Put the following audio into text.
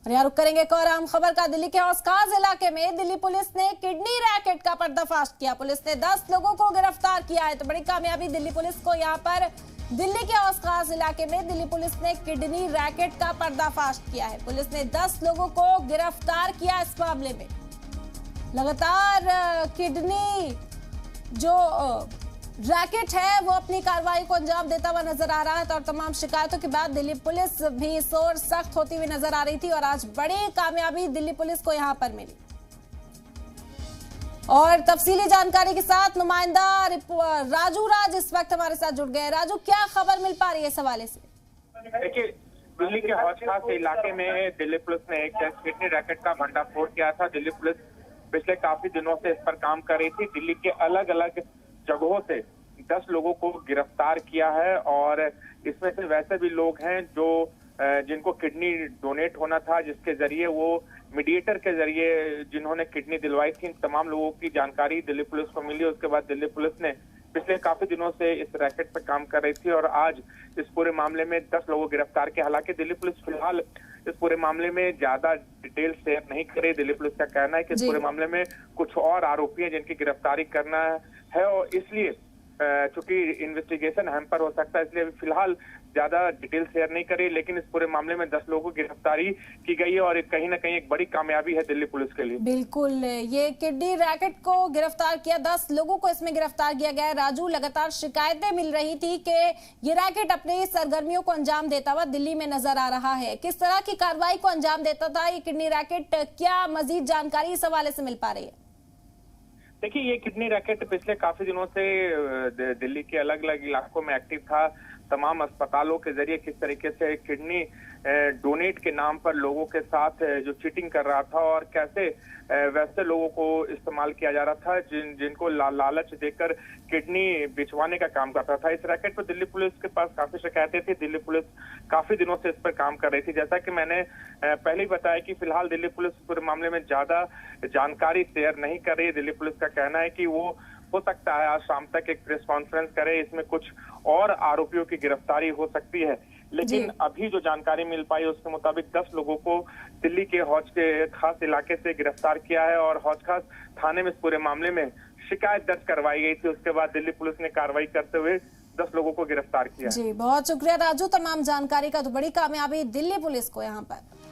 और यहाँ रुक करेंगे एक और अहम खबर का। दिल्ली के हौसखास इलाके में दिल्ली पुलिस ने किडनी रैकेट का पर्दाफाश किया। पुलिस ने 10 लोगों को गिरफ्तार किया है। तो बड़ी कामयाबी दिल्ली पुलिस को यहाँ पर। दिल्ली के हौसखास इलाके में दिल्ली पुलिस ने किडनी रैकेट का पर्दाफाश किया है। पुलिस ने 10 लोगों को गिरफ्तार किया इस मामले में। लगातार किडनी जो रैकेट है वो अपनी कार्रवाई को अंजाम देता हुआ नजर आ रहा है। और तमाम शिकायतों के बाद दिल्ली पुलिस भी इस ओर सख्त होती हुई नजर आ रही थी और आज बड़ी कामयाबी दिल्ली पुलिस को यहां पर मिली। और तफसीली जानकारी के साथ नुमाइंदा राजू राज इस वक्त हमारे साथ जुड़ गए। राजू, क्या खबर मिल पा रही है इस हवाले से? देखिए, दिल्ली के हौसखास इलाके में दिल्ली पुलिस ने एक किडनी रैकेट का भंडाफोड़ किया था। दिल्ली पुलिस पिछले काफी दिनों से इस पर काम कर रही थी। दिल्ली के अलग अलग जगहों से 10 लोगों को गिरफ्तार किया है और इसमें से वैसे भी लोग हैं जो जिनको किडनी डोनेट होना था, जिसके जरिए वो मीडिएटर के जरिए जिन्होंने किडनी दिलवाई थी, तमाम लोगों की जानकारी दिल्ली पुलिस को मिली। उसके बाद दिल्ली पुलिस ने पिछले काफी दिनों से इस रैकेट पर काम कर रही थी और आज इस पूरे मामले में 10 लोगों को गिरफ्तार किया। हालांकि दिल्ली पुलिस फिलहाल इस पूरे मामले में ज्यादा डिटेल शेयर नहीं करे। दिल्ली पुलिस का कहना है कि इस पूरे मामले में कुछ और आरोपी हैं जिनकी गिरफ्तारी करना है और इसलिए चूंकि इन्वेस्टिगेशन हैम्पर हो सकता है, इसलिए फिलहाल ज्यादा डिटेल शेयर नहीं करी। लेकिन इस पूरे मामले में 10 लोगों की गिरफ्तारी की गई है और कहीं ना कहीं एक बड़ी कामयाबी है दिल्ली पुलिस के लिए। बिल्कुल, ये किडनी रैकेट को गिरफ्तार किया, 10 लोगों को इसमें गिरफ्तार किया गया है। राजू, लगातार शिकायतें मिल रही थी कि ये रैकेट अपनी सरगर्मियों को अंजाम देता हुआ दिल्ली में नजर आ रहा है। किस तरह की कार्रवाई को अंजाम देता था ये किडनी रैकेट? क्या मजीद जानकारी इस हवाले से मिल पा रही है? देखिए, ये किडनी रैकेट पिछले काफी दिनों से दिल्ली के अलग अलग इलाकों में एक्टिव था। तमाम अस्पतालों के जरिए किस तरीके से किडनी डोनेट के नाम पर लोगों के साथ जो चीटिंग कर रहा था और कैसे वैसे लोगों को इस्तेमाल किया जा रहा था जिनको लालच देकर किडनी बिचवाने का काम करता था। इस रैकेट पर दिल्ली पुलिस के पास काफी शिकायतें थी। दिल्ली पुलिस काफी दिनों से इस पर काम कर रही थी। जैसा कि मैंने पहले ही बताया कि फिलहाल दिल्ली पुलिस पूरे मामले में ज्यादा जानकारी शेयर नहीं कर रही है। दिल्ली पुलिस का कहना है कि वो हो सकता है आज शाम तक एक प्रेस कॉन्फ्रेंस करे, इसमें कुछ और आरोपियों की गिरफ्तारी हो सकती है। लेकिन अभी जो जानकारी मिल पाई उसके मुताबिक 10 लोगों को दिल्ली के हौज के खास इलाके से गिरफ्तार किया है और हौज खास थाने में इस पूरे मामले में शिकायत दर्ज करवाई गई थी। उसके बाद दिल्ली पुलिस ने कार्रवाई करते हुए 10 लोगों को गिरफ्तार किया। जी, बहुत शुक्रिया राजू तमाम जानकारी का। तो बड़ी कामयाबी दिल्ली पुलिस को यहाँ पर।